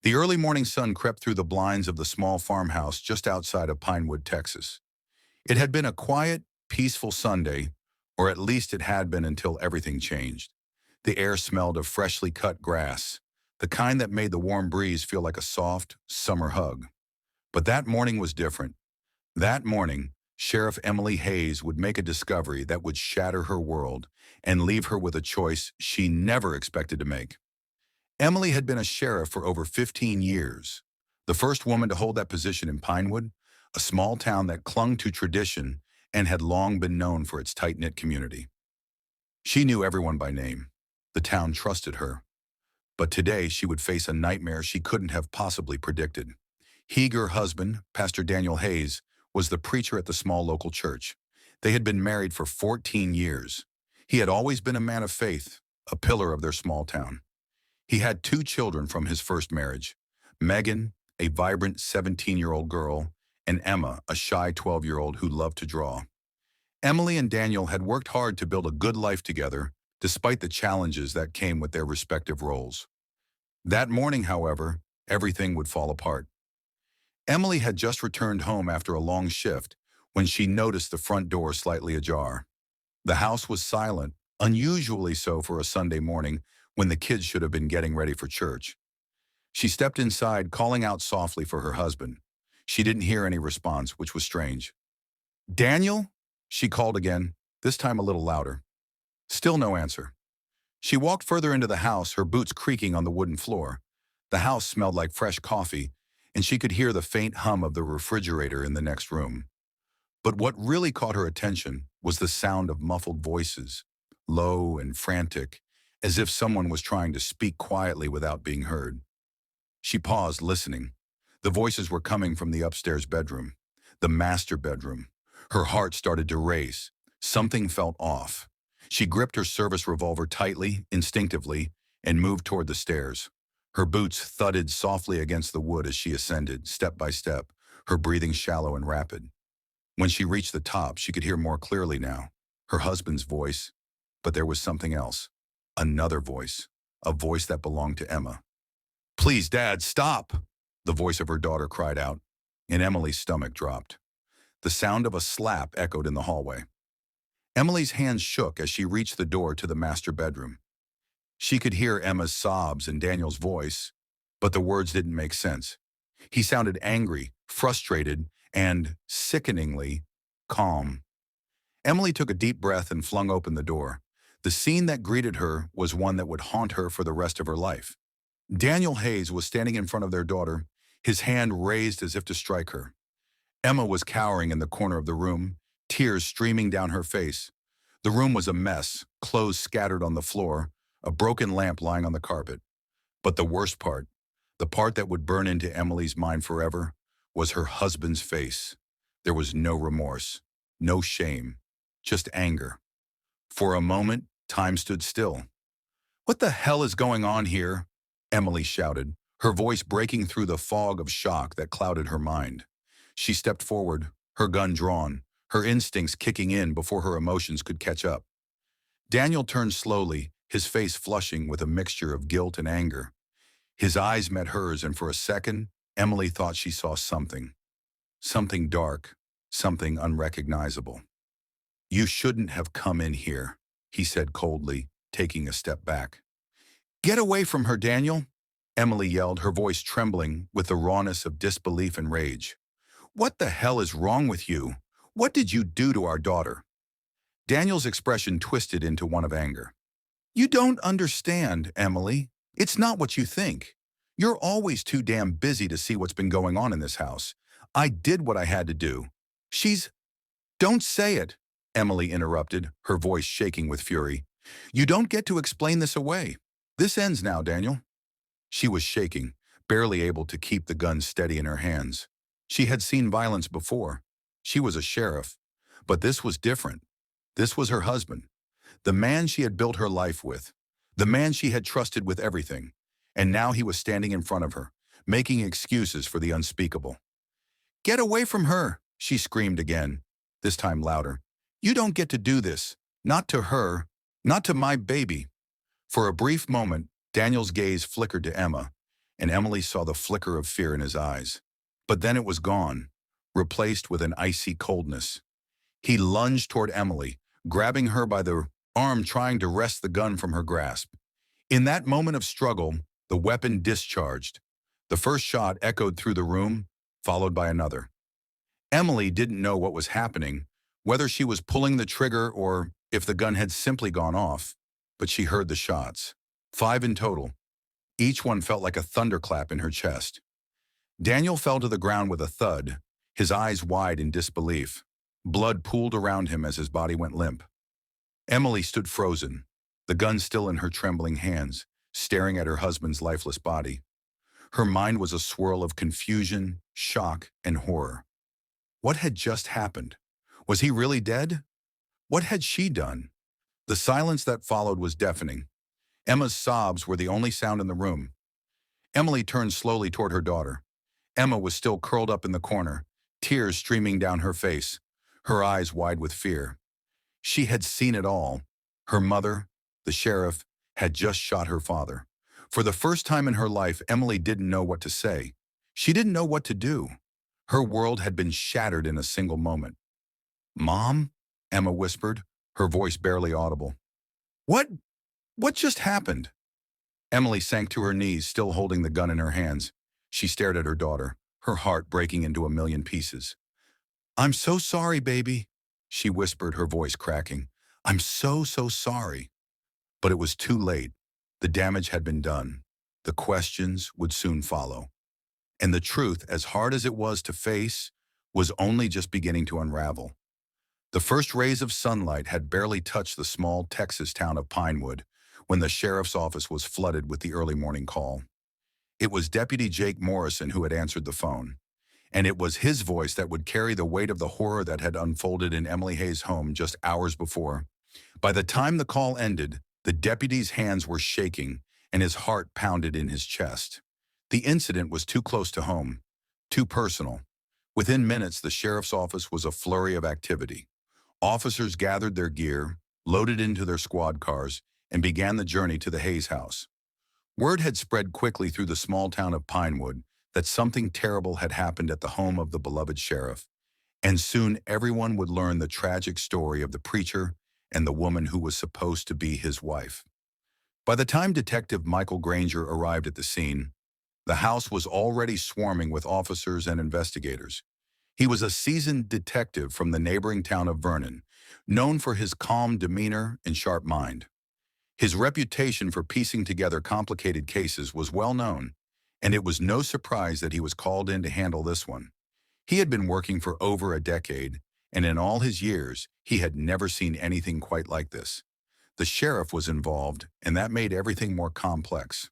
The early morning sun crept through the blinds of the small farmhouse just outside of Pinewood, Texas. It had been a quiet, peaceful Sunday, or at least it had been until everything changed. The air smelled of freshly cut grass, the kind that made the warm breeze feel like a soft, summer hug. But that morning was different. That morning, Sheriff Emily Hayes would make a discovery that would shatter her world and leave her with a choice she never expected to make. Emily had been a sheriff for over 15 years, the first woman to hold that position in Pinewood, a small town that clung to tradition and had long been known for its tight-knit community. She knew everyone by name. The town trusted her. But today she would face a nightmare she couldn't have possibly predicted. Her husband, Pastor Daniel Hayes, was the preacher at the small local church. They had been married for 14 years. He had always been a man of faith, a pillar of their small town. He had two children from his first marriage, Megan, a vibrant 17-year-old girl, and Emma, a shy 12-year-old who loved to draw. Emily and Daniel had worked hard to build a good life together, despite the challenges that came with their respective roles. That morning, however, everything would fall apart. Emily had just returned home after a long shift when she noticed the front door slightly ajar. The house was silent, unusually so for a Sunday morning when the kids should have been getting ready for church. She stepped inside, calling out softly for her husband. She didn't hear any response, which was strange. "Daniel?" she called again, this time a little louder. Still no answer. She walked further into the house, her boots creaking on the wooden floor. The house smelled like fresh coffee, and she could hear the faint hum of the refrigerator in the next room. But what really caught her attention was the sound of muffled voices, low and frantic, as if someone was trying to speak quietly without being heard. She paused, listening. The voices were coming from the upstairs bedroom, the master bedroom. Her heart started to race. Something felt off. She gripped her service revolver tightly, instinctively, and moved toward the stairs. Her boots thudded softly against the wood as she ascended, step by step, her breathing shallow and rapid. When she reached the top, she could hear more clearly now, her husband's voice, but there was something else. Another voice, a voice that belonged to Emma. "Please, Dad, stop!" the voice of her daughter cried out, and Emily's stomach dropped. The sound of a slap echoed in the hallway. Emily's hands shook as she reached the door to the master bedroom. She could hear Emma's sobs and Daniel's voice, but the words didn't make sense. He sounded angry, frustrated, and, sickeningly, calm. Emily took a deep breath and flung open the door. The scene that greeted her was one that would haunt her for the rest of her life. Daniel Hayes was standing in front of their daughter, his hand raised as if to strike her. Emma was cowering in the corner of the room, tears streaming down her face. The room was a mess, clothes scattered on the floor, a broken lamp lying on the carpet. But the worst part, the part that would burn into Emily's mind forever, was her husband's face. There was no remorse, no shame, just anger. For a moment, time stood still. "What the hell is going on here?" Emily shouted, her voice breaking through the fog of shock that clouded her mind. She stepped forward, her gun drawn, her instincts kicking in before her emotions could catch up. Daniel turned slowly, his face flushing with a mixture of guilt and anger. His eyes met hers, and for a second, Emily thought she saw something. Something dark, something unrecognizable. "You shouldn't have come in here," he said coldly, taking a step back. "Get away from her, Daniel!" Emily yelled, her voice trembling with the rawness of disbelief and rage. "What the hell is wrong with you? What did you do to our daughter?" Daniel's expression twisted into one of anger. "You don't understand, Emily. It's not what you think. You're always too damn busy to see what's been going on in this house. I did what I had to do. She's—" "Don't say it," Emily interrupted, her voice shaking with fury. "You don't get to explain this away. This ends now, Daniel." She was shaking, barely able to keep the gun steady in her hands. She had seen violence before. She was a sheriff. But this was different. This was her husband, the man she had built her life with, the man she had trusted with everything. And now he was standing in front of her, making excuses for the unspeakable. "Get away from her," she screamed again, this time louder. "You don't get to do this. Not to her. Not to my baby." For a brief moment, Daniel's gaze flickered to Emma, and Emily saw the flicker of fear in his eyes. But then it was gone, replaced with an icy coldness. He lunged toward Emily, grabbing her by the arm, trying to wrest the gun from her grasp. In that moment of struggle, the weapon discharged. The first shot echoed through the room, followed by another. Emily didn't know what was happening, whether she was pulling the trigger or if the gun had simply gone off, but she heard the shots. 5 in total. Each one felt like a thunderclap in her chest. Daniel fell to the ground with a thud, his eyes wide in disbelief. Blood pooled around him as his body went limp. Emily stood frozen, the gun still in her trembling hands, staring at her husband's lifeless body. Her mind was a swirl of confusion, shock, and horror. What had just happened? Was he really dead? What had she done? The silence that followed was deafening. Emma's sobs were the only sound in the room. Emily turned slowly toward her daughter. Emma was still curled up in the corner, tears streaming down her face, her eyes wide with fear. She had seen it all. Her mother, the sheriff, had just shot her father. For the first time in her life, Emily didn't know what to say. She didn't know what to do. Her world had been shattered in a single moment. "Mom?" Emma whispered, her voice barely audible. What? What just happened?" Emily sank to her knees, still holding the gun in her hands. She stared at her daughter, her heart breaking into a million pieces. "I'm so sorry, baby," she whispered, her voice cracking. "I'm so sorry." But it was too late. The damage had been done. The questions would soon follow. And the truth, as hard as it was to face, was only just beginning to unravel. The first rays of sunlight had barely touched the small Texas town of Pinewood when the sheriff's office was flooded with the early morning call. It was Deputy Jake Morrison who had answered the phone, and it was his voice that would carry the weight of the horror that had unfolded in Emily Hayes' home just hours before. By the time the call ended, the deputy's hands were shaking and his heart pounded in his chest. The incident was too close to home, too personal. Within minutes, the sheriff's office was a flurry of activity. Officers gathered their gear, loaded into their squad cars, and began the journey to the Hayes house. Word had spread quickly through the small town of Pinewood that something terrible had happened at the home of the beloved sheriff, and soon everyone would learn the tragic story of the preacher and the woman who was supposed to be his wife. By the time Detective Michael Granger arrived at the scene, the house was already swarming with officers and investigators. He was a seasoned detective from the neighboring town of Vernon, known for his calm demeanor and sharp mind. His reputation for piecing together complicated cases was well known, and it was no surprise that he was called in to handle this one. He had been working for over a decade, and in all his years, he had never seen anything quite like this. The sheriff was involved, and that made everything more complex.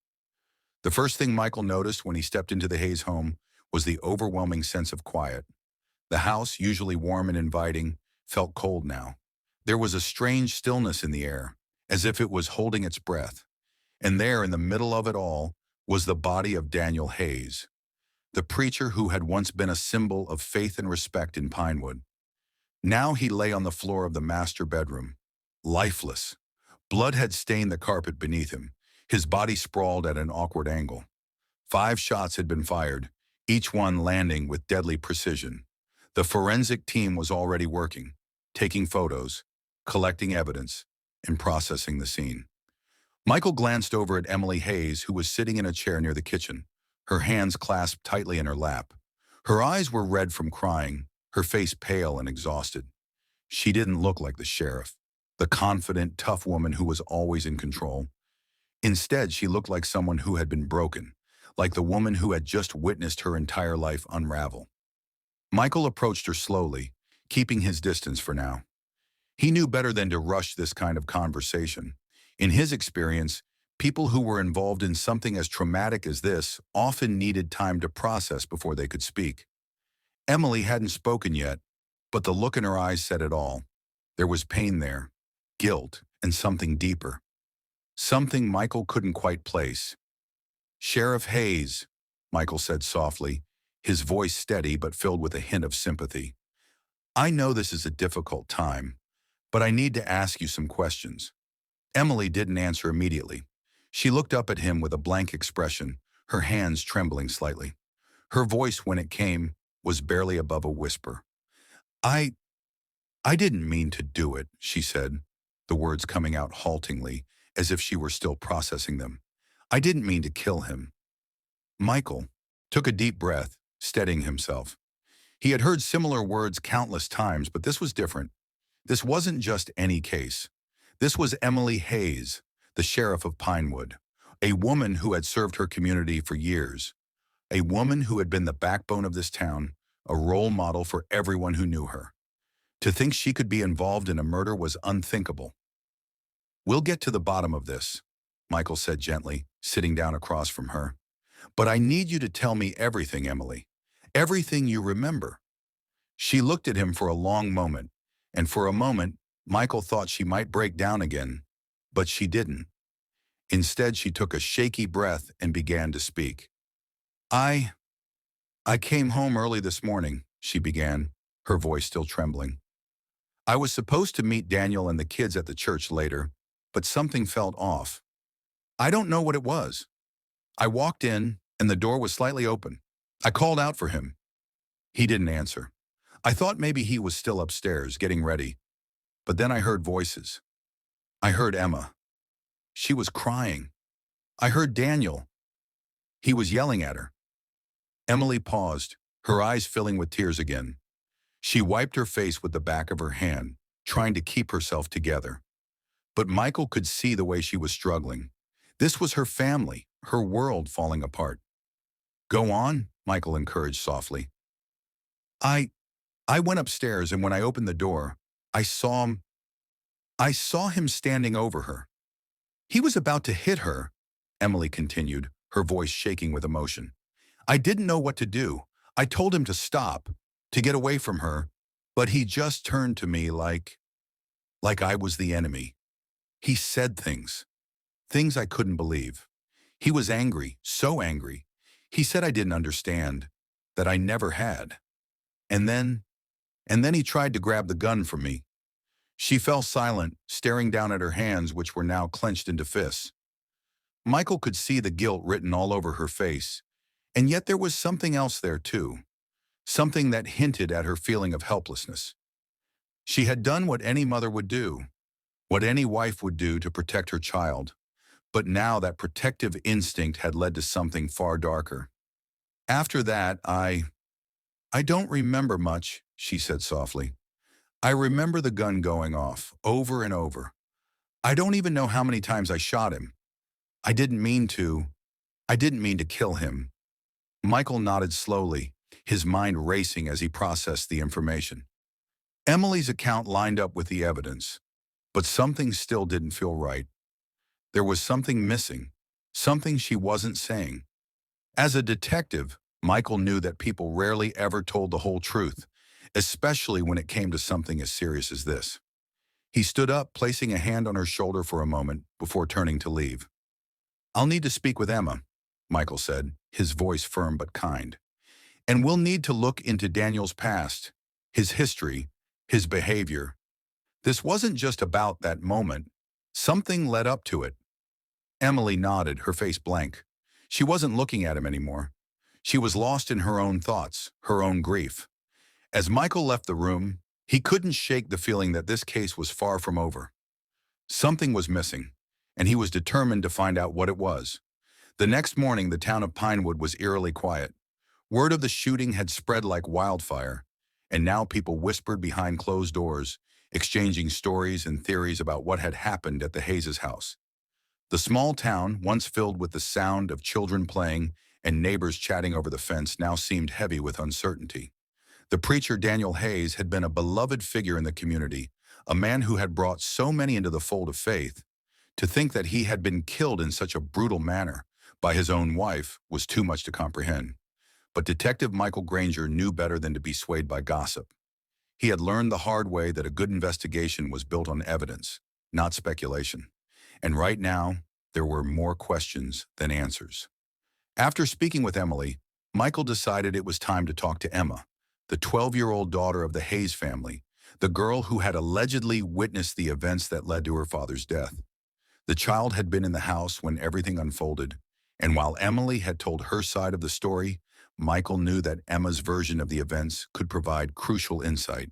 The first thing Michael noticed when he stepped into the Hayes home was the overwhelming sense of quiet. The house, usually warm and inviting, felt cold now. There was a strange stillness in the air, as if it was holding its breath. And there, in the middle of it all, was the body of Daniel Hayes, the preacher who had once been a symbol of faith and respect in Pinewood. Now he lay on the floor of the master bedroom, lifeless. Blood had stained the carpet beneath him, his body sprawled at an awkward angle. 5 shots had been fired, each one landing with deadly precision. The forensic team was already working, taking photos, collecting evidence, and processing the scene. Michael glanced over at Emily Hayes, who was sitting in a chair near the kitchen, her hands clasped tightly in her lap. Her eyes were red from crying, her face pale and exhausted. She didn't look like the sheriff, the confident, tough woman who was always in control. Instead, she looked like someone who had been broken, like the woman who had just witnessed her entire life unravel. Michael approached her slowly, keeping his distance for now. He knew better than to rush this kind of conversation. In his experience, people who were involved in something as traumatic as this often needed time to process before they could speak. Emily hadn't spoken yet, but the look in her eyes said it all. There was pain there, guilt, and something deeper. Something Michael couldn't quite place. "Sheriff Hayes," Michael said softly, his voice steady but filled with a hint of sympathy. "I know this is a difficult time, but I need to ask you some questions." Emily didn't answer immediately. She looked up at him with a blank expression, her hands trembling slightly. Her voice, when it came, was barely above a whisper. I, I didn't mean to do it, she said, the words coming out haltingly, as if she were still processing them. I didn't mean to kill him. Michael took a deep breath, steadying himself. He had heard similar words countless times, but this was different. This wasn't just any case. This was Emily Hayes, the sheriff of Pinewood, a woman who had served her community for years, a woman who had been the backbone of this town, a role model for everyone who knew her. To think she could be involved in a murder was unthinkable. We'll get to the bottom of this, Michael said gently, sitting down across from her. But I need you to tell me everything, Emily. Everything you remember. She looked at him for a long moment, and for a moment, Michael thought she might break down again, but she didn't. Instead, she took a shaky breath and began to speak. I came home early this morning, she began, her voice still trembling. I was supposed to meet Daniel and the kids at the church later, but something felt off. I don't know what it was. I walked in, and the door was slightly open. I called out for him. He didn't answer. I thought maybe he was still upstairs, getting ready. But then I heard voices. I heard Emma. She was crying. I heard Daniel. He was yelling at her. Emily paused, her eyes filling with tears again. She wiped her face with the back of her hand, trying to keep herself together. But Michael could see the way she was struggling. This was her family, her world falling apart. Go on, Michael encouraged softly. I went upstairs, and when I opened the door, I saw him standing over her. He was about to hit her, Emily continued, her voice shaking with emotion. I didn't know what to do. I told him to stop, to get away from her, but he just turned to me like I was the enemy. He said things I couldn't believe. He was angry, so angry. He said I didn't understand, that I never had. And then he tried to grab the gun from me. She fell silent, staring down at her hands, which were now clenched into fists. Michael could see the guilt written all over her face, and yet there was something else there too, something that hinted at her feeling of helplessness. She had done what any mother would do, what any wife would do to protect her child, but now that protective instinct had led to something far darker. After that, I don't remember much, she said softly. I remember the gun going off, over and over. I don't even know how many times I shot him. I didn't mean to kill him. Michael nodded slowly, his mind racing as he processed the information. Emily's account lined up with the evidence, but something still didn't feel right. There was something missing, something she wasn't saying. As a detective, Michael knew that people rarely ever told the whole truth, especially when it came to something as serious as this. He stood up, placing a hand on her shoulder for a moment before turning to leave. I'll need to speak with Emma, Michael said, his voice firm but kind. And we'll need to look into Daniel's past, his history, his behavior. This wasn't just about that moment. Something led up to it. Emily nodded, her face blank. She wasn't looking at him anymore. She was lost in her own thoughts, her own grief. As Michael left the room, he couldn't shake the feeling that this case was far from over. Something was missing, and he was determined to find out what it was. The next morning, the town of Pinewood was eerily quiet. Word of the shooting had spread like wildfire, and now people whispered behind closed doors, exchanging stories and theories about what had happened at the Hayes' house. The small town, once filled with the sound of children playing and neighbors chatting over the fence, now seemed heavy with uncertainty. The preacher Daniel Hayes had been a beloved figure in the community, a man who had brought so many into the fold of faith. To think that he had been killed in such a brutal manner by his own wife was too much to comprehend. But Detective Michael Granger knew better than to be swayed by gossip. He had learned the hard way that a good investigation was built on evidence, not speculation. And right now, there were more questions than answers. After speaking with Emily, Michael decided it was time to talk to Emma, the 12-year-old daughter of the Hayes family, the girl who had allegedly witnessed the events that led to her father's death. The child had been in the house when everything unfolded, And while Emily had told her side of the story, Michael knew that Emma's version of the events could provide crucial insight.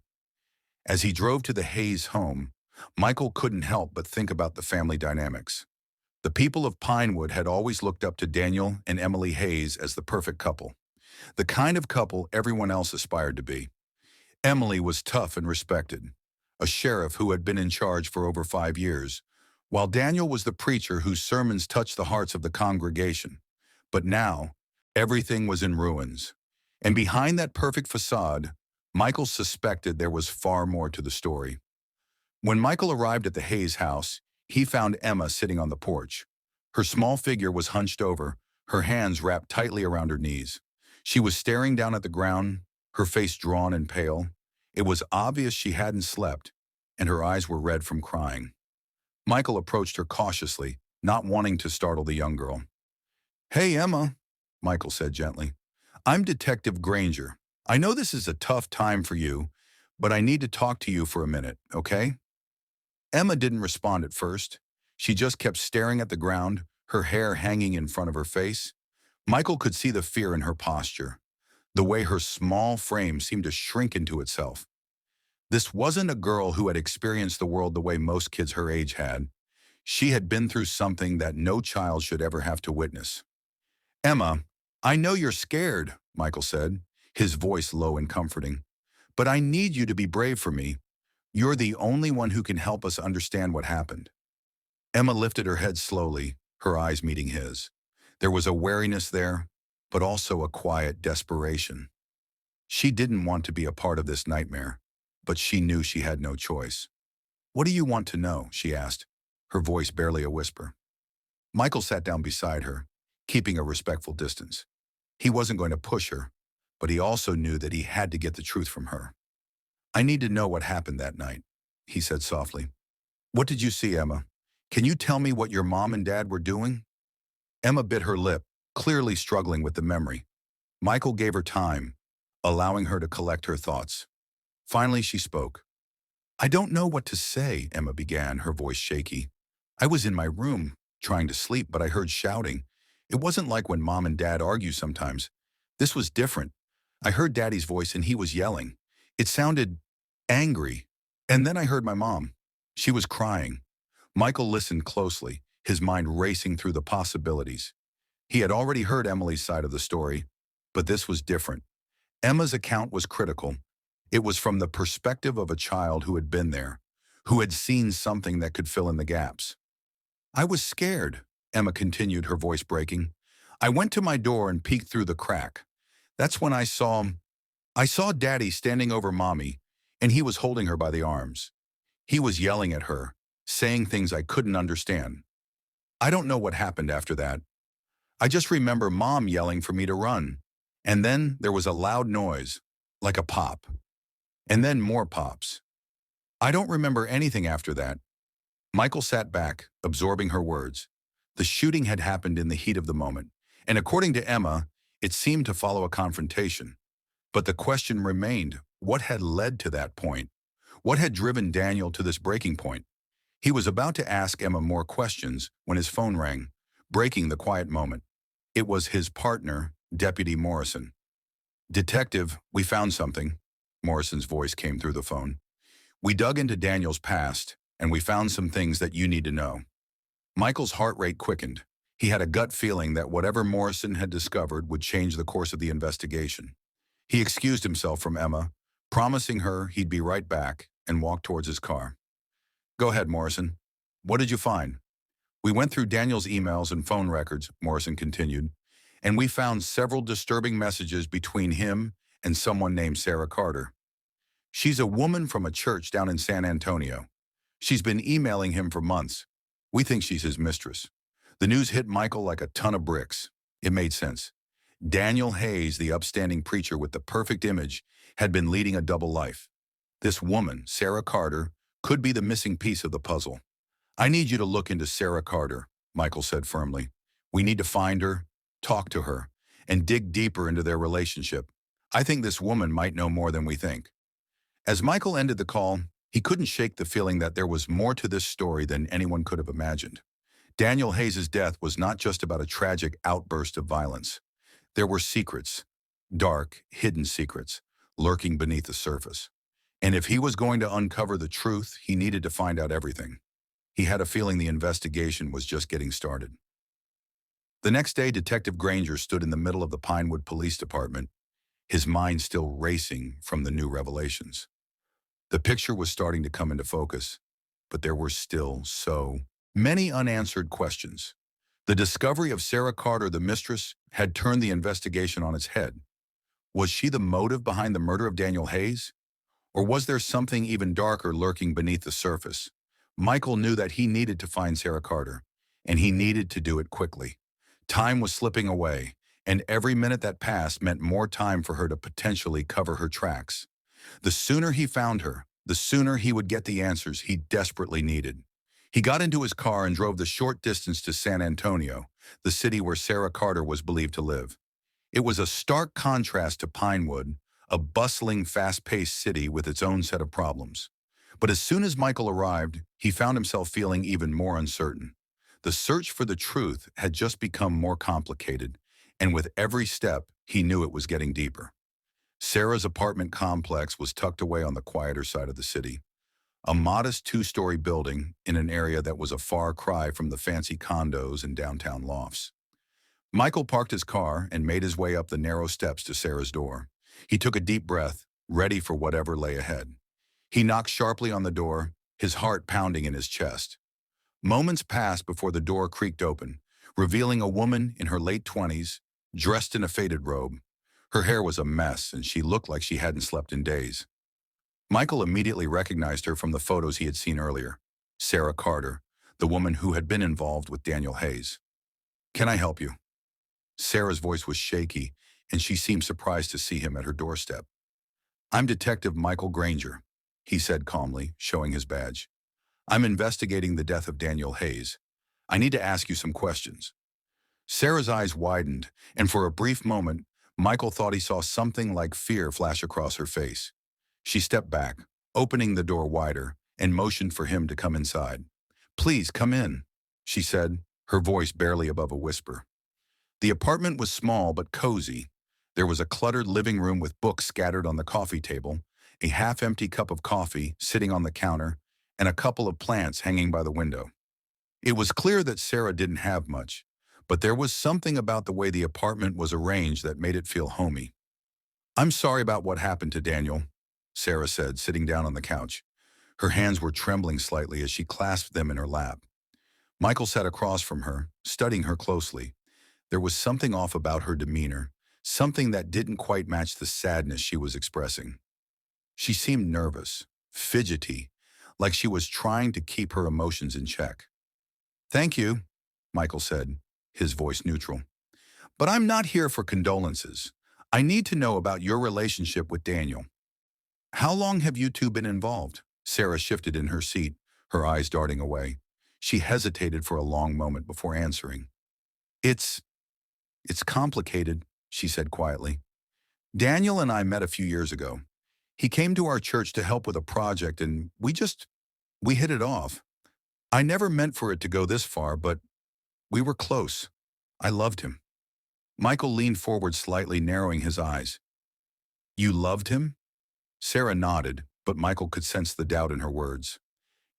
As he drove to the Hayes home, Michael couldn't help but think about the family dynamics. The people of Pinewood had always looked up to Daniel and Emily Hayes as the perfect couple, the kind of couple everyone else aspired to be. Emily was tough and respected, a sheriff who had been in charge for over 5 years, while Daniel was the preacher whose sermons touched the hearts of the congregation. But now, everything was in ruins. And behind that perfect facade, Michael suspected there was far more to the story. When Michael arrived at the Hayes house, he found Emma sitting on the porch. Her small figure was hunched over, her hands wrapped tightly around her knees. She was staring down at the ground, her face drawn and pale. It was obvious she hadn't slept, and her eyes were red from crying. Michael approached her cautiously, not wanting to startle the young girl. "Hey, Emma," Michael said gently. "I'm Detective Granger. I know this is a tough time for you, but I need to talk to you for a minute, okay?" Emma didn't respond at first. She just kept staring at the ground, her hair hanging in front of her face. Michael could see the fear in her posture, the way her small frame seemed to shrink into itself. This wasn't a girl who had experienced the world the way most kids her age had. She had been through something that no child should ever have to witness. "Emma, I know you're scared," Michael said, his voice low and comforting. "But I need you to be brave for me. You're the only one who can help us understand what happened." Emma lifted her head slowly, her eyes meeting his. There was a wariness there, but also a quiet desperation. She didn't want to be a part of this nightmare, but she knew she had no choice. "What do you want to know?" she asked, her voice barely a whisper. Michael sat down beside her, keeping a respectful distance. He wasn't going to push her, but he also knew that he had to get the truth from her. "I need to know what happened that night," he said softly. "What did you see, Emma? Can you tell me what your mom and dad were doing?" Emma bit her lip, clearly struggling with the memory. Michael gave her time, allowing her to collect her thoughts. Finally, she spoke. "I don't know what to say," Emma began, her voice shaky. "I was in my room, trying to sleep, but I heard shouting. It wasn't like when Mom and Dad argue sometimes. This was different. I heard Daddy's voice and he was yelling. It sounded angry. And then I heard my mom. She was crying." Michael listened closely, his mind racing through the possibilities. He had already heard Emily's side of the story, but this was different. Emma's account was critical. It was from the perspective of a child who had been there, who had seen something that could fill in the gaps. "I was scared," Emma continued, her voice breaking. "I went to my door and peeked through the crack. That's when I saw Daddy standing over Mommy, and he was holding her by the arms. He was yelling at her, saying things I couldn't understand. I don't know what happened after that. I just remember Mom yelling for me to run. And then there was a loud noise, like a pop. And then more pops. I don't remember anything after that." Michael sat back, absorbing her words. The shooting had happened in the heat of the moment, and according to Emma, it seemed to follow a confrontation. But the question remained, what had led to that point? What had driven Daniel to this breaking point? He was about to ask Emma more questions when his phone rang, breaking the quiet moment. It was his partner, Deputy Morrison. "Detective, we found something," Morrison's voice came through the phone. "We dug into Daniel's past, and we found some things that you need to know." Michael's heart rate quickened. He had a gut feeling that whatever Morrison had discovered would change the course of the investigation. He excused himself from Emma, promising her he'd be right back, and walked towards his car. "Go ahead, Morrison. What did you find?" "We went through Daniel's emails and phone records," Morrison continued, "and we found several disturbing messages between him and someone named Sarah Carter. She's a woman from a church down in San Antonio. She's been emailing him for months. We think she's his mistress." The news hit Michael like a ton of bricks. It made sense. Daniel Hayes, the upstanding preacher with the perfect image, had been leading a double life. This woman, Sarah Carter, could be the missing piece of the puzzle. "I need you to look into Sarah Carter," Michael said firmly. "We need to find her, talk to her, and dig deeper into their relationship. I think this woman might know more than we think." As Michael ended the call, he couldn't shake the feeling that there was more to this story than anyone could have imagined. Daniel Hayes's death was not just about a tragic outburst of violence. There were secrets, dark, hidden secrets, lurking beneath the surface. And if he was going to uncover the truth, he needed to find out everything. He had a feeling the investigation was just getting started. The next day, Detective Granger stood in the middle of the Pinewood Police Department, his mind still racing from the new revelations. The picture was starting to come into focus, but there were still so many unanswered questions. The discovery of Sarah Carter, the mistress, had turned the investigation on its head. Was she the motive behind the murder of Daniel Hayes? Or was there something even darker lurking beneath the surface? Michael knew that he needed to find Sarah Carter, and he needed to do it quickly. Time was slipping away, and every minute that passed meant more time for her to potentially cover her tracks. The sooner he found her, the sooner he would get the answers he desperately needed. He got into his car and drove the short distance to San Antonio, the city where Sarah Carter was believed to live. It was a stark contrast to Pinewood, a bustling, fast-paced city with its own set of problems. But as soon as Michael arrived, he found himself feeling even more uncertain. The search for the truth had just become more complicated, and with every step, he knew it was getting deeper. Sarah's apartment complex was tucked away on the quieter side of the city, a modest two-story building in an area that was a far cry from the fancy condos and downtown lofts. Michael parked his car and made his way up the narrow steps to Sarah's door. He took a deep breath, ready for whatever lay ahead. He knocked sharply on the door, his heart pounding in his chest. Moments passed before the door creaked open, revealing a woman in her late 20s, dressed in a faded robe. Her hair was a mess, and she looked like she hadn't slept in days. Michael immediately recognized her from the photos he had seen earlier. Sarah Carter, the woman who had been involved with Daniel Hayes. "Can I help you?" Sarah's voice was shaky, and she seemed surprised to see him at her doorstep. "I'm Detective Michael Granger," he said calmly, showing his badge. "I'm investigating the death of Daniel Hayes. I need to ask you some questions." Sarah's eyes widened, and for a brief moment, Michael thought he saw something like fear flash across her face. She stepped back, opening the door wider, and motioned for him to come inside. "Please, come in," she said, her voice barely above a whisper. The apartment was small but cozy. There was a cluttered living room with books scattered on the coffee table, a half-empty cup of coffee sitting on the counter, and a couple of plants hanging by the window. It was clear that Sarah didn't have much, but there was something about the way the apartment was arranged that made it feel homey. "I'm sorry about what happened to Daniel," Sarah said, sitting down on the couch. Her hands were trembling slightly as she clasped them in her lap. Michael sat across from her, studying her closely. There was something off about her demeanor, something that didn't quite match the sadness she was expressing. She seemed nervous, fidgety, like she was trying to keep her emotions in check. "Thank you," Michael said, his voice neutral. "But I'm not here for condolences. I need to know about your relationship with Daniel." "How long have you two been involved?" Sarah shifted in her seat, her eyes darting away. She hesitated for a long moment before answering. It's complicated," she said quietly. "Daniel and I met a few years ago. He came to our church to help with a project, and we hit it off. I never meant for it to go this far, but we were close. I loved him." Michael leaned forward slightly, narrowing his eyes. "You loved him?" Sarah nodded, but Michael could sense the doubt in her words.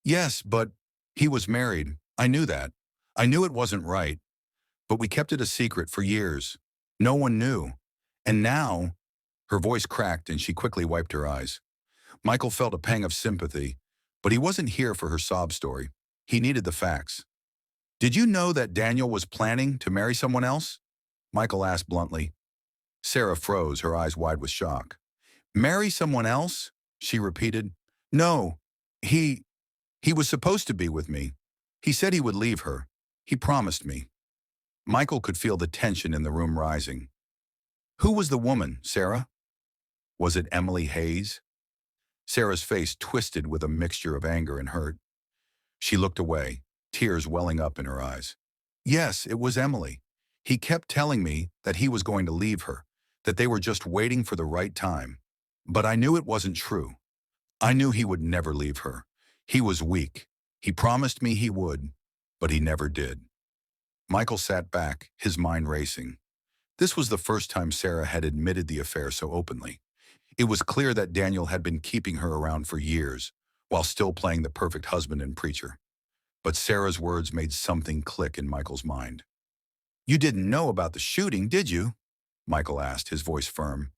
"Yes, but he was married. I knew that. I knew it wasn't right. But we kept it a secret for years. No one knew. And now—" Her voice cracked and she quickly wiped her eyes. Michael felt a pang of sympathy, but he wasn't here for her sob story. He needed the facts. "Did you know that Daniel was planning to marry someone else?" Michael asked bluntly. Sarah froze, her eyes wide with shock. "Marry someone else?" she repeated. "No, he was supposed to be with me. He said he would leave her. He promised me." Michael could feel the tension in the room rising. "Who was the woman, Sarah? Was it Emily Hayes?" Sarah's face twisted with a mixture of anger and hurt. She looked away, tears welling up in her eyes. "Yes, it was Emily. He kept telling me that he was going to leave her, that they were just waiting for the right time. But I knew it wasn't true. I knew he would never leave her. He was weak. He promised me he would, but he never did." Michael sat back, his mind racing. This was the first time Sarah had admitted the affair so openly. It was clear that Daniel had been keeping her around for years, while still playing the perfect husband and preacher. But Sarah's words made something click in Michael's mind. "You didn't know about the shooting, did you?" Michael asked, his voice firm.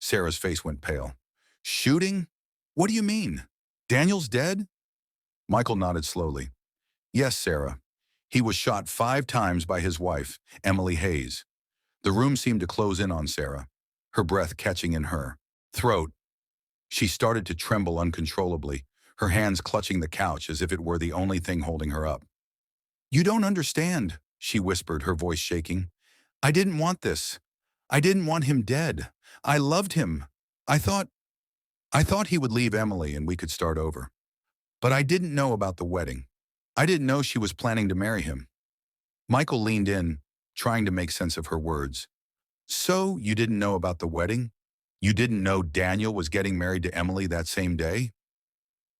Sarah's face went pale. "Shooting? What do you mean? Daniel's dead?" Michael nodded slowly. "Yes, Sarah. He was shot 5 times by his wife, Emily Hayes." The room seemed to close in on Sarah, her breath catching in her throat. She started to tremble uncontrollably, her hands clutching the couch as if it were the only thing holding her up. "You don't understand," she whispered, her voice shaking. "I didn't want this. I didn't want him dead. I loved him. I thought, I thought he would leave Emily and we could start over. But I didn't know about the wedding. I didn't know she was planning to marry him." Michael leaned in, trying to make sense of her words. "So you didn't know about the wedding? You didn't know Daniel was getting married to Emily that same day?"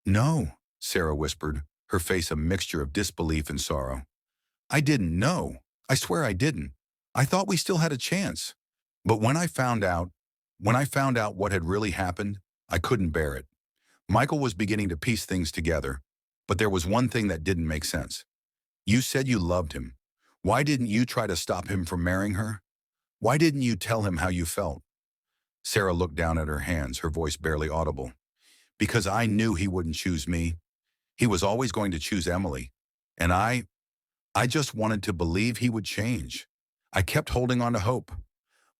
"No," Sarah whispered, her face a mixture of disbelief and sorrow. "I didn't know. I swear I didn't. I thought we still had a chance. But when I found out what had really happened, I couldn't bear it." Michael was beginning to piece things together, but there was one thing that didn't make sense. "You said you loved him. Why didn't you try to stop him from marrying her? Why didn't you tell him how you felt?" Sarah looked down at her hands, her voice barely audible. "Because I knew he wouldn't choose me. He was always going to choose Emily. And I just wanted to believe he would change. I kept holding on to hope."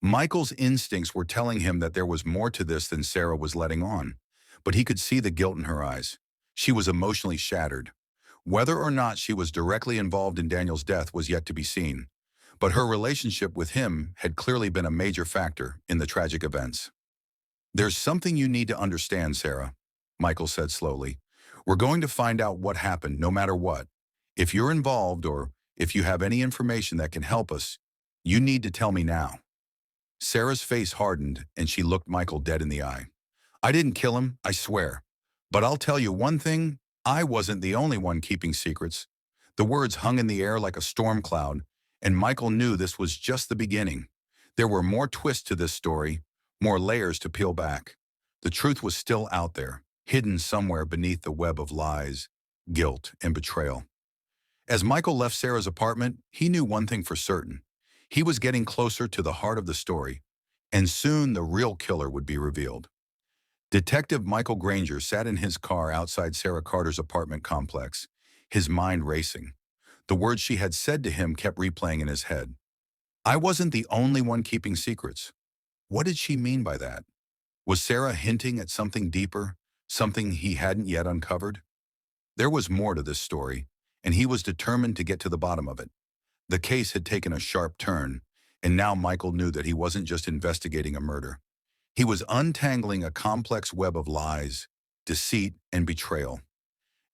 Michael's instincts were telling him that there was more to this than Sarah was letting on, but he could see the guilt in her eyes. She was emotionally shattered. Whether or not she was directly involved in Daniel's death was yet to be seen, but her relationship with him had clearly been a major factor in the tragic events. "There's something you need to understand, Sarah," Michael said slowly. "We're going to find out what happened no matter what. If you're involved or if you have any information that can help us, you need to tell me now." Sarah's face hardened and she looked Michael dead in the eye. "I didn't kill him, I swear. But I'll tell you one thing, I wasn't the only one keeping secrets." The words hung in the air like a storm cloud, and Michael knew this was just the beginning. There were more twists to this story, more layers to peel back. The truth was still out there, hidden somewhere beneath the web of lies, guilt, and betrayal. As Michael left Sarah's apartment, he knew one thing for certain. He was getting closer to the heart of the story, and soon the real killer would be revealed. Detective Michael Granger sat in his car outside Sarah Carter's apartment complex, his mind racing. The words she had said to him kept replaying in his head. "I wasn't the only one keeping secrets." What did she mean by that? Was Sarah hinting at something deeper, something he hadn't yet uncovered? There was more to this story, and he was determined to get to the bottom of it. The case had taken a sharp turn, and now Michael knew that he wasn't just investigating a murder. He was untangling a complex web of lies, deceit, and betrayal.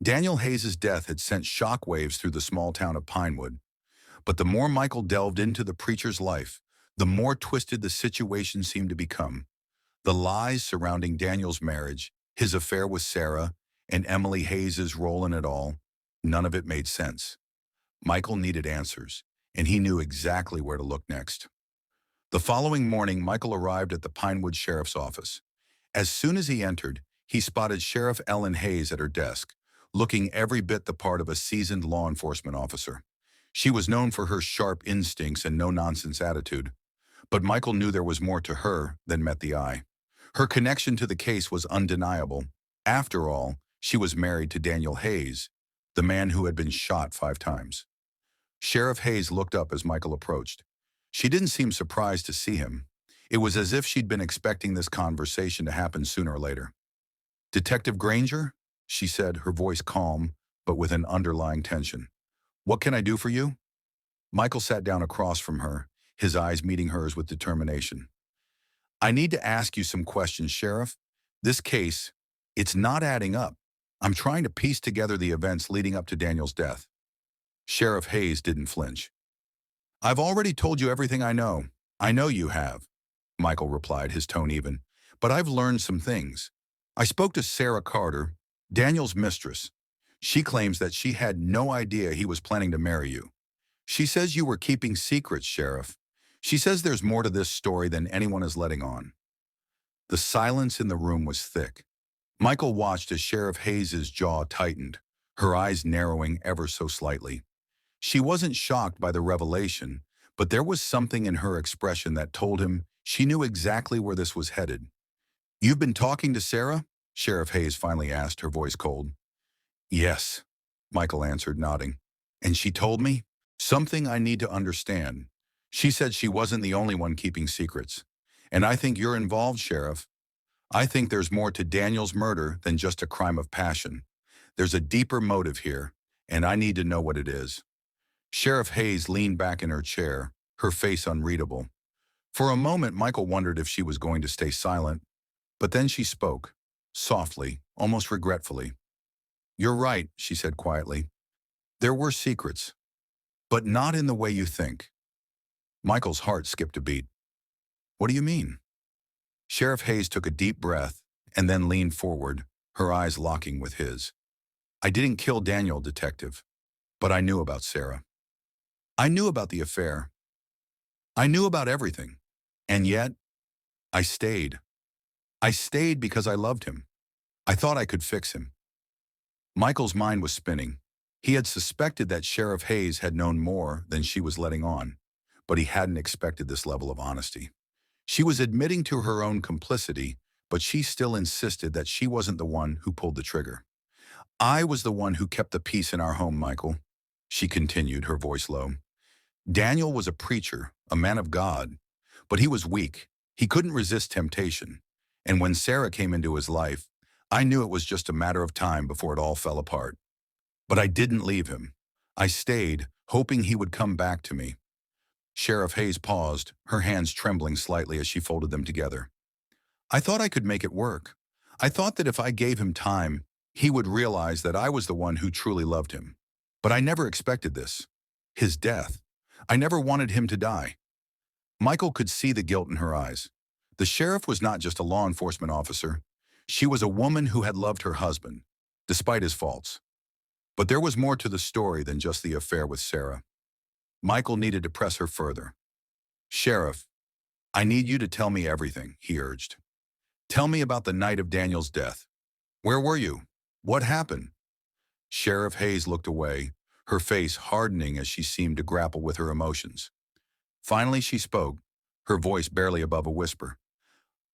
Daniel Hayes' death had sent shockwaves through the small town of Pinewood, but the more Michael delved into the preacher's life, the more twisted the situation seemed to become. The lies surrounding Daniel's marriage, his affair with Sarah, and Emily Hayes' role in it all, none of it made sense. Michael needed answers, and he knew exactly where to look next. The following morning, Michael arrived at the Pinewood Sheriff's office. As soon as he entered, he spotted Sheriff Ellen Hayes at her desk, looking every bit the part of a seasoned law enforcement officer. She was known for her sharp instincts and no-nonsense attitude, but Michael knew there was more to her than met the eye. Her connection to the case was undeniable. After all, she was married to Daniel Hayes, the man who had been shot 5 times. Sheriff Hayes looked up as Michael approached. She didn't seem surprised to see him. It was as if she'd been expecting this conversation to happen sooner or later. "Detective Granger?" she said, her voice calm, but with an underlying tension. "What can I do for you?" Michael sat down across from her, his eyes meeting hers with determination. "I need to ask you some questions, Sheriff. This case, it's not adding up. I'm trying to piece together the events leading up to Daniel's death." Sheriff Hayes didn't flinch. "I've already told you everything I know. I know you have," Michael replied, his tone even. "But I've learned some things. I spoke to Sarah Carter, Daniel's mistress. She claims that she had no idea he was planning to marry you. She says you were keeping secrets, Sheriff. She says there's more to this story than anyone is letting on. The silence in the room was thick. Michael watched as Sheriff Hayes's jaw tightened, her eyes narrowing ever so slightly. She wasn't shocked by the revelation, but there was something in her expression that told him she knew exactly where this was headed. "You've been talking to Sarah?" Sheriff Hayes finally asked, her voice cold. "Yes," Michael answered, nodding. "And she told me something I need to understand. She said she wasn't the only one keeping secrets. And I think you're involved, Sheriff. I think there's more to Daniel's murder than just a crime of passion. There's a deeper motive here, and I need to know what it is." Sheriff Hayes leaned back in her chair, her face unreadable. For a moment, Michael wondered if she was going to stay silent, but then she spoke, softly, almost regretfully. "You're right," she said quietly. "There were secrets, but not in the way you think." Michael's heart skipped a beat. "What do you mean?" Sheriff Hayes took a deep breath and then leaned forward, her eyes locking with his. "I didn't kill Daniel, Detective, but I knew about Sarah. I knew about the affair. I knew about everything. And yet, I stayed. I stayed because I loved him. I thought I could fix him." Michael's mind was spinning. He had suspected that Sheriff Hayes had known more than she was letting on, but he hadn't expected this level of honesty. She was admitting to her own complicity, but she still insisted that she wasn't the one who pulled the trigger. "I was the one who kept the peace in our home, Michael," she continued, her voice low. "Daniel was a preacher, a man of God, but he was weak. He couldn't resist temptation. And when Sarah came into his life, I knew it was just a matter of time before it all fell apart. But I didn't leave him. I stayed, hoping he would come back to me." Sheriff Hayes paused, her hands trembling slightly as she folded them together. "I thought I could make it work. I thought that if I gave him time, he would realize that I was the one who truly loved him. But I never expected this. His death. I never wanted him to die." Michael could see the guilt in her eyes. The sheriff was not just a law enforcement officer. She was a woman who had loved her husband, despite his faults. But there was more to the story than just the affair with Sarah. Michael needed to press her further. "Sheriff, I need you to tell me everything," he urged. "Tell me about the night of Daniel's death. Where were you? What happened?" Sheriff Hayes looked away, her face hardening as she seemed to grapple with her emotions. Finally, she spoke, her voice barely above a whisper.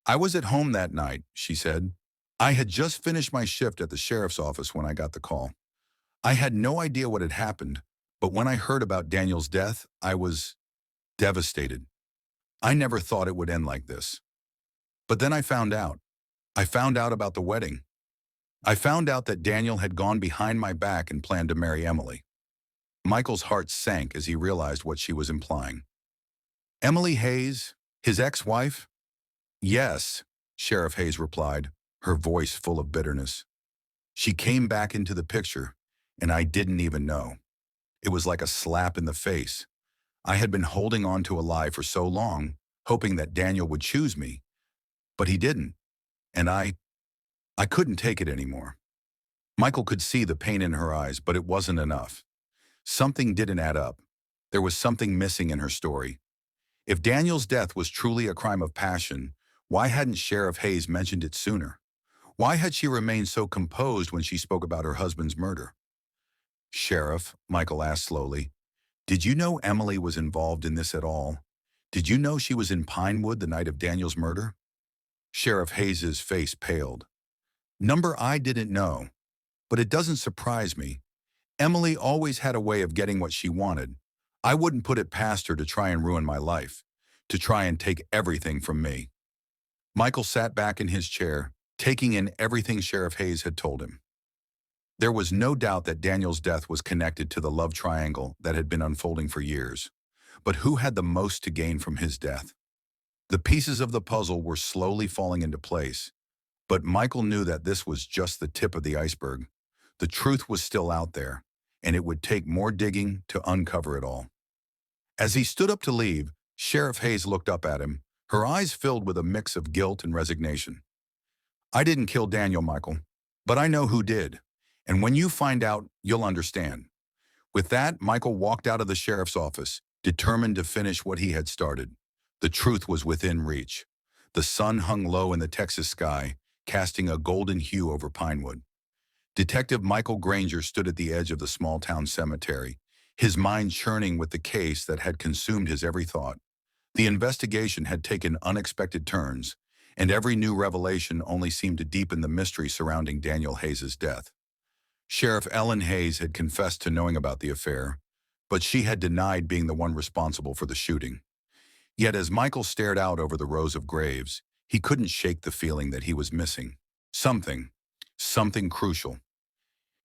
"I was at home that night," she said. "I had just finished my shift at the sheriff's office when I got the call. I had no idea what had happened, but when I heard about Daniel's death, I was devastated. I never thought it would end like this. But then I found out. I found out about the wedding. I found out that Daniel had gone behind my back and planned to marry Emily." Michael's heart sank as he realized what she was implying. "Emily Hayes, his ex-wife?" "Yes," Sheriff Hayes replied, her voice full of bitterness. "She came back into the picture, and I didn't even know. It was like a slap in the face. I had been holding on to a lie for so long, hoping that Daniel would choose me, but he didn't, and I couldn't take it anymore." Michael could see the pain in her eyes, but it wasn't enough. Something didn't add up. There was something missing in her story. If Daniel's death was truly a crime of passion, why hadn't Sheriff Hayes mentioned it sooner? Why had she remained so composed when she spoke about her husband's murder? "Sheriff," Michael asked slowly, "did you know Emily was involved in this at all? Did you know she was in Pinewood the night of Daniel's murder?" Sheriff Hayes's face paled. "I didn't know, but it doesn't surprise me. Emily always had a way of getting what she wanted. I wouldn't put it past her to try and ruin my life, to try and take everything from me." Michael sat back in his chair, taking in everything Sheriff Hayes had told him. There was no doubt that Daniel's death was connected to the love triangle that had been unfolding for years. But who had the most to gain from his death? The pieces of the puzzle were slowly falling into place, but Michael knew that this was just the tip of the iceberg. The truth was still out there, and it would take more digging to uncover it all. As he stood up to leave, Sheriff Hayes looked up at him, her eyes filled with a mix of guilt and resignation. "I didn't kill Daniel, Michael, but I know who did. And when you find out, you'll understand. With that, Michael walked out of the sheriff's office, determined to finish what he had started. The truth was within reach. The sun hung low in the Texas sky, casting a golden hue over Pinewood. Detective Michael Granger stood at the edge of the small-town cemetery, his mind churning with the case that had consumed his every thought. The investigation had taken unexpected turns, and every new revelation only seemed to deepen the mystery surrounding Daniel Hayes's death. Sheriff Ellen Hayes had confessed to knowing about the affair, but she had denied being the one responsible for the shooting. Yet as Michael stared out over the rows of graves, he couldn't shake the feeling that he was missing something, something crucial.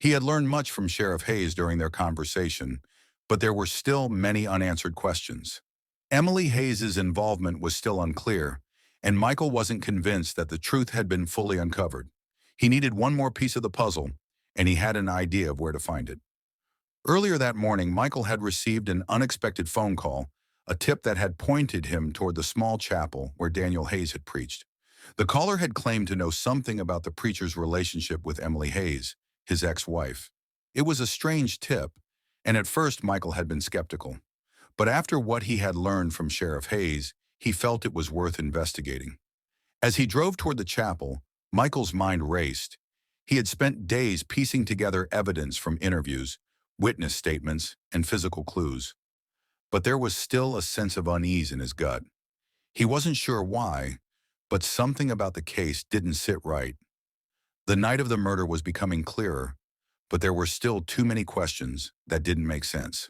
He had learned much from Sheriff Hayes during their conversation, but there were still many unanswered questions. Emily Hayes's involvement was still unclear, and Michael wasn't convinced that the truth had been fully uncovered. He needed one more piece of the puzzle, and he had an idea of where to find it. Earlier that morning, Michael had received an unexpected phone call, a tip that had pointed him toward the small chapel where Daniel Hayes had preached. The caller had claimed to know something about the preacher's relationship with Emily Hayes, his ex-wife. It was a strange tip, and at first Michael had been skeptical. But after what he had learned from Sheriff Hayes, he felt it was worth investigating. As he drove toward the chapel, Michael's mind raced. He had spent days piecing together evidence from interviews, witness statements, and physical clues. But there was still a sense of unease in his gut. He wasn't sure why, but something about the case didn't sit right. The night of the murder was becoming clearer, but there were still too many questions that didn't make sense.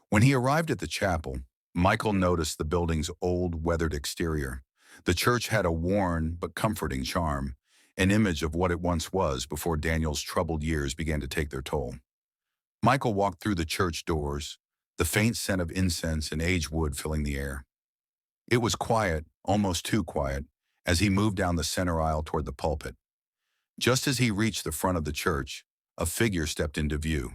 When he arrived at the chapel, Michael noticed the building's old, weathered exterior. The church had a worn but comforting charm, an image of what it once was before Daniel's troubled years began to take their toll. Michael walked through the church doors, the faint scent of incense and aged wood filling the air. It was quiet, almost too quiet, as he moved down the center aisle toward the pulpit. Just as he reached the front of the church, a figure stepped into view.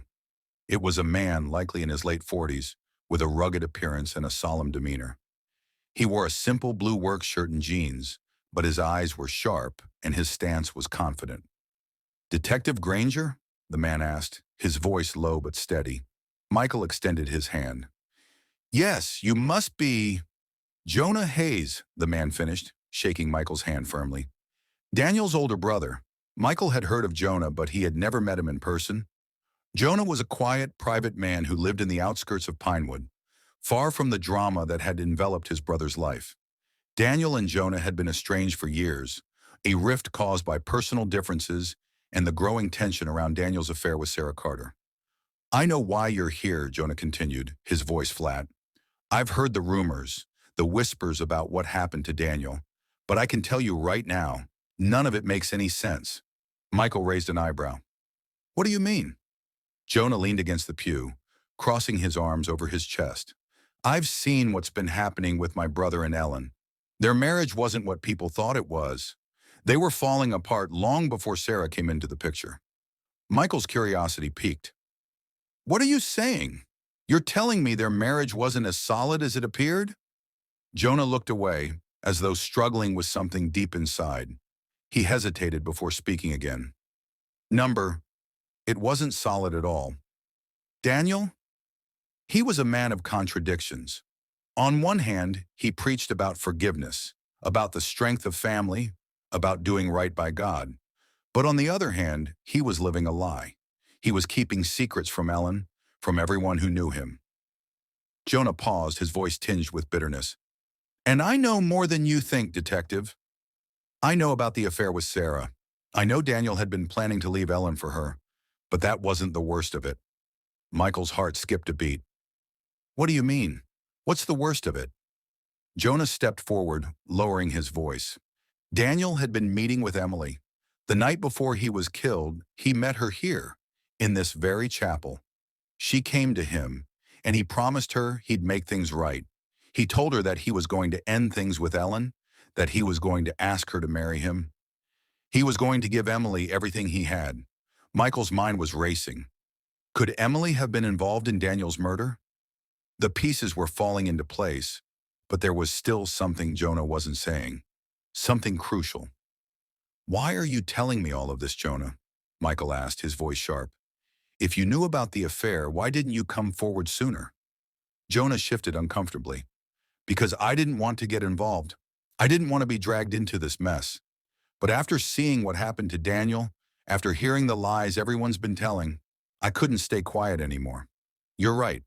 It was a man, likely in his late 40s, with a rugged appearance and a solemn demeanor. He wore a simple blue work shirt and jeans, but his eyes were sharp and his stance was confident. "Detective Granger?" the man asked, his voice low but steady. Michael extended his hand. "Yes, you must be—" "Jonah Hayes," the man finished, shaking Michael's hand firmly. Daniel's older brother. Michael had heard of Jonah, but he had never met him in person. Jonah was a quiet, private man who lived in the outskirts of Pinewood, far from the drama that had enveloped his brother's life. Daniel and Jonah had been estranged for years, a rift caused by personal differences and the growing tension around Daniel's affair with Sarah Carter. "I know why you're here," Jonah continued, his voice flat. "I've heard the rumors, the whispers about what happened to Daniel, but I can tell you right now, none of it makes any sense." Michael raised an eyebrow. "What do you mean?" Jonah leaned against the pew, crossing his arms over his chest. "I've seen what's been happening with my brother and Ellen. Their marriage wasn't what people thought it was. They were falling apart long before Sarah came into the picture." Michael's curiosity piqued. "What are you saying? You're telling me their marriage wasn't as solid as it appeared?" Jonah looked away, as though struggling with something deep inside. He hesitated before speaking again. It wasn't solid at all. Daniel? He was a man of contradictions. On one hand, he preached about forgiveness, about the strength of family, about doing right by God. But on the other hand, he was living a lie. He was keeping secrets from Ellen, from everyone who knew him. Jonah paused, his voice tinged with bitterness. "And I know more than you think, Detective. I know about the affair with Sarah. I know Daniel had been planning to leave Ellen for her, but that wasn't the worst of it." Michael's heart skipped a beat. "What do you mean? What's the worst of it?" Jonah stepped forward, lowering his voice. Daniel had been meeting with Emily. The night before he was killed, he met her here, in this very chapel. She came to him, and he promised her he'd make things right. He told her that he was going to end things with Ellen, that he was going to ask her to marry him. He was going to give Emily everything he had. Michael's mind was racing. Could Emily have been involved in Daniel's murder? The pieces were falling into place, but there was still something Jonah wasn't saying. Something crucial. "Why are you telling me all of this, Jonah?" Michael asked, his voice sharp. If you knew about the affair, why didn't you come forward sooner? Jonah shifted uncomfortably. Because I didn't want to get involved. I didn't want to be dragged into this mess. But after seeing what happened to Daniel, after hearing the lies everyone's been telling, I couldn't stay quiet anymore. You're right.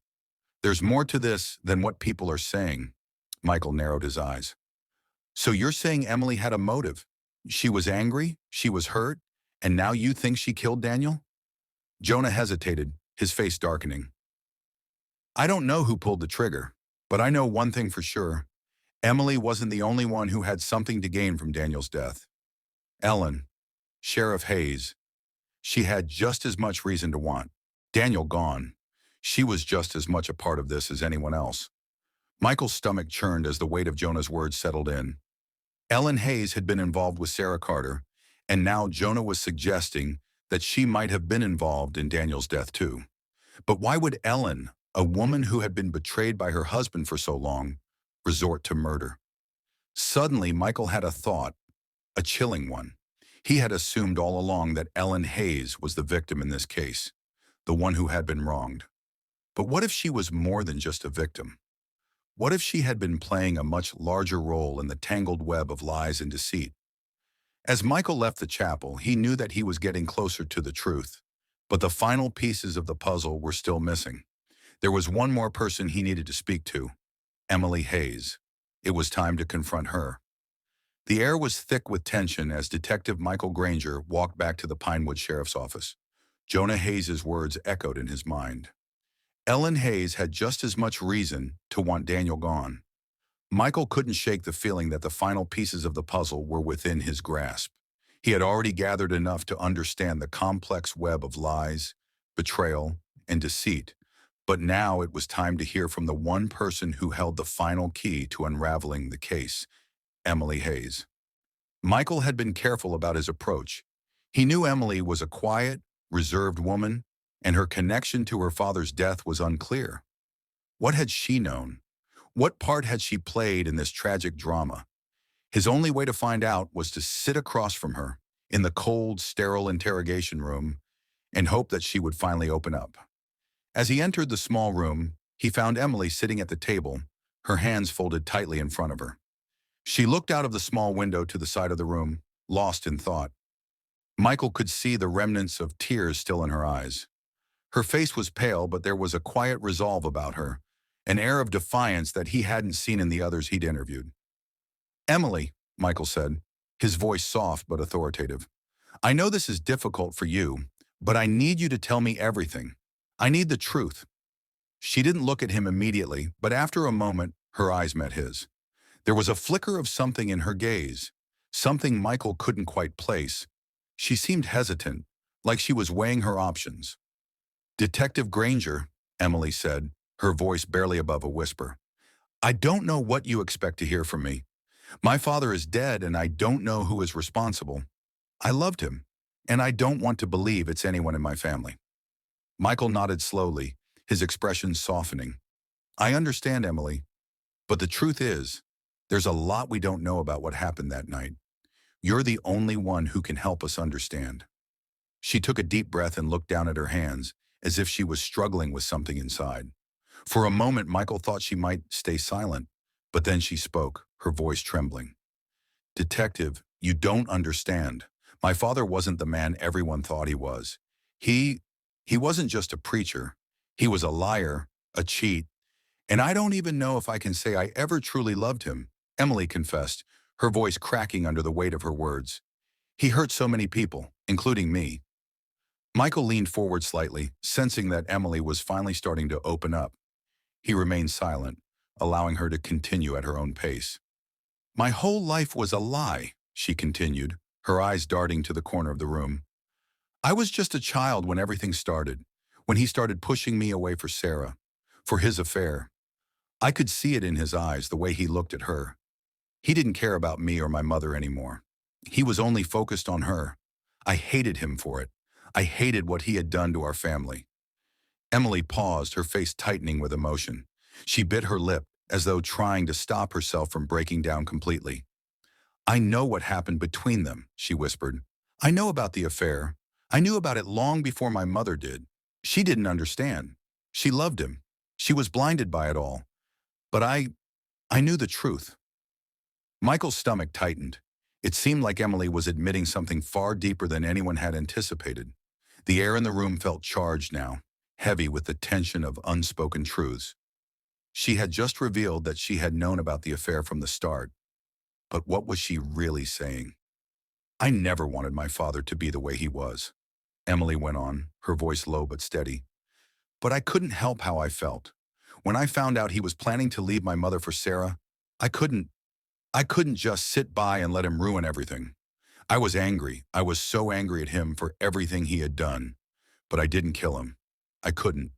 There's more to this than what people are saying. Michael narrowed his eyes. So you're saying Emily had a motive? She was angry, she was hurt, and now you think she killed Daniel? Jonah hesitated, his face darkening. I don't know who pulled the trigger, but I know one thing for sure. Emily wasn't the only one who had something to gain from Daniel's death. Ellen, Sheriff Hayes, she had just as much reason to want. Daniel gone. She was just as much a part of this as anyone else. Michael's stomach churned as the weight of Jonah's words settled in. Ellen Hayes had been involved with Sarah Carter, and now Jonah was suggesting that she might have been involved in Daniel's death too. But why would Ellen, a woman who had been betrayed by her husband for so long, resort to murder? Suddenly, Michael had a thought, a chilling one. He had assumed all along that Ellen Hayes was the victim in this case, the one who had been wronged. But what if she was more than just a victim? What if she had been playing a much larger role in the tangled web of lies and deceit? As Michael left the chapel, he knew that he was getting closer to the truth, but the final pieces of the puzzle were still missing. There was one more person he needed to speak to, Emily Hayes. It was time to confront her. The air was thick with tension as Detective Michael Granger walked back to the Pinewood Sheriff's Office. Jonah Hayes' words echoed in his mind. Ellen Hayes had just as much reason to want Daniel gone. Michael couldn't shake the feeling that the final pieces of the puzzle were within his grasp. He had already gathered enough to understand the complex web of lies, betrayal, and deceit, but now it was time to hear from the one person who held the final key to unraveling the case, Emily Hayes. Michael had been careful about his approach. He knew Emily was a quiet, reserved woman, and her connection to her father's death was unclear. What had she known? What part had she played in this tragic drama? His only way to find out was to sit across from her, in the cold, sterile interrogation room, and hope that she would finally open up. As he entered the small room, he found Emily sitting at the table, her hands folded tightly in front of her. She looked out of the small window to the side of the room, lost in thought. Michael could see the remnants of tears still in her eyes. Her face was pale, but there was a quiet resolve about her, an air of defiance that he hadn't seen in the others he'd interviewed. Emily, Michael said, his voice soft but authoritative. I know this is difficult for you, but I need you to tell me everything. I need the truth. She didn't look at him immediately, but after a moment, her eyes met his. There was a flicker of something in her gaze, something Michael couldn't quite place. She seemed hesitant, like she was weighing her options. Detective Granger, Emily said, her voice barely above a whisper. I don't know what you expect to hear from me. My father is dead and I don't know who is responsible. I loved him, and I don't want to believe it's anyone in my family. Michael nodded slowly, his expression softening. I understand, Emily, but the truth is, there's a lot we don't know about what happened that night. You're the only one who can help us understand. She took a deep breath and looked down at her hands, as if she was struggling with something inside. For a moment, Michael thought she might stay silent, but then she spoke, her voice trembling. Detective, you don't understand. My father wasn't the man everyone thought he was. He wasn't just a preacher. He was a liar, a cheat, and I don't even know if I can say I ever truly loved him, Emily confessed, her voice cracking under the weight of her words. He hurt so many people, including me. Michael leaned forward slightly, sensing that Emily was finally starting to open up. He remained silent, allowing her to continue at her own pace. My whole life was a lie, she continued, her eyes darting to the corner of the room. I was just a child when everything started, when he started pushing me away for Sarah, for his affair. I could see it in his eyes, the way he looked at her. He didn't care about me or my mother anymore. He was only focused on her. I hated him for it. I hated what he had done to our family. Emily paused, her face tightening with emotion. She bit her lip, as though trying to stop herself from breaking down completely. I know what happened between them, she whispered. I know about the affair. I knew about it long before my mother did. She didn't understand. She loved him. She was blinded by it all. But I knew the truth. Michael's stomach tightened. It seemed like Emily was admitting something far deeper than anyone had anticipated. The air in the room felt charged now, heavy with the tension of unspoken truths. She had just revealed that she had known about the affair from the start. But what was she really saying? I never wanted my father to be the way he was, Emily went on, her voice low but steady. But I couldn't help how I felt. When I found out he was planning to leave my mother for Sarah, I couldn't I couldn't just sit by and let him ruin everything. I was angry. I was so angry at him for everything he had done. But I didn't kill him. I couldn't.